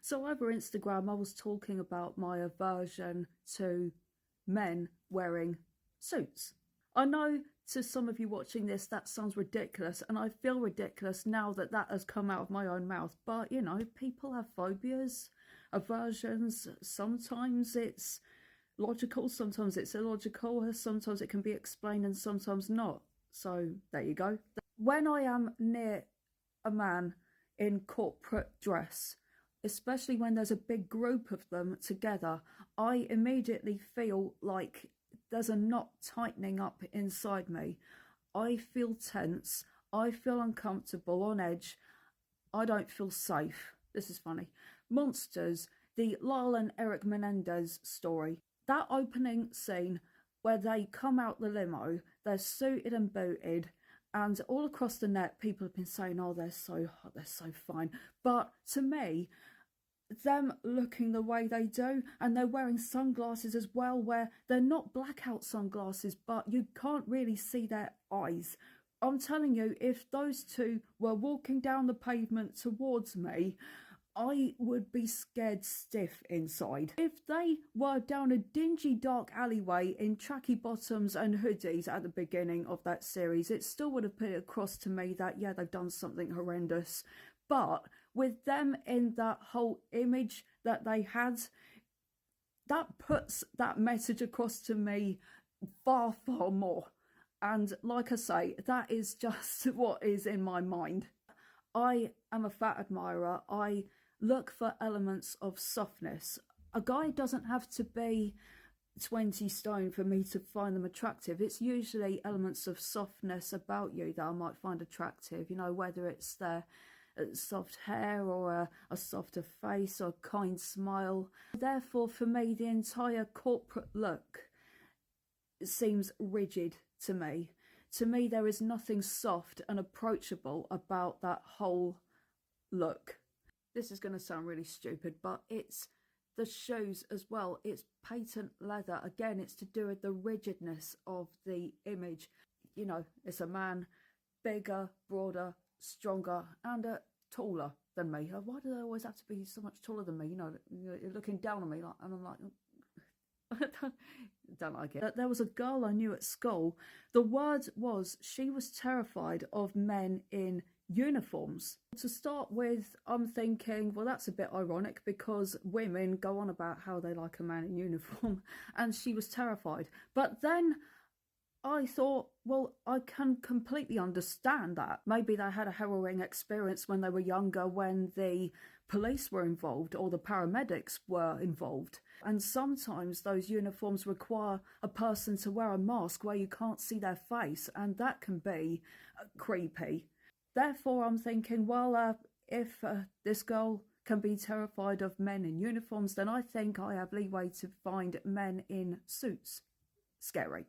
So over Instagram, I was talking about my aversion to men wearing suits. I know to some of you watching this, that sounds ridiculous, and I feel ridiculous now that that has come out of my own mouth. But, you know, people have phobias, aversions. Sometimes it's logical, sometimes it's illogical, sometimes it can be explained and sometimes not. So there you go. When I am near a man in corporate dress, especially when there's a big group of them together, I immediately feel like there's a knot tightening up inside me. I feel tense. I feel uncomfortable, on edge. I don't feel safe. This is funny. Monsters, the Lyle and Erik Menendez story. That opening scene where they come out the limo, they're suited and booted, and all across the net, people have been saying, oh, they're so hot, they're so fine. But to me, them looking the way they do, and they're wearing sunglasses as well, where they're not blackout sunglasses, but you can't really see their eyes. I'm telling you, if those two were walking down the pavement towards me, I would be scared stiff inside. If they were down a dingy dark alleyway in tracky bottoms and hoodies at the beginning of that series, it still would have put it across to me that, yeah, they've done something horrendous. But with them in that whole image that they had, that puts that message across to me far, far more. And like I say, that is just what is in my mind. I am a fat admirer. I look for elements of softness. A guy doesn't have to be 20 stone for me to find them attractive. It's usually elements of softness about you that I might find attractive, you know, whether it's their soft hair or a softer face or a kind smile. Therefore, for me, the entire corporate look seems rigid to me. To me, there is nothing soft and approachable about that whole look. This is going to sound really stupid, but it's the shoes as well. It's patent leather. Again, it's to do with the rigidness of the image. You know, it's a man, bigger, broader, stronger, and taller than me. Why do they always have to be so much taller than me? You know, you're looking down on me, like, and I'm like, don't like it. There was a girl I knew at school. The word was she was terrified of men in uniforms. To start with, I'm thinking, well, that's a bit ironic because women go on about how they like a man in uniform, and she was terrified. But then I thought, well, I can completely understand that. Maybe they had a harrowing experience when they were younger, when the police were involved or the paramedics were involved. And sometimes those uniforms require a person to wear a mask where you can't see their face, and that can be creepy. Therefore, I'm thinking, well, if this girl can be terrified of men in uniforms, then I think I have leeway to find men in suits scary.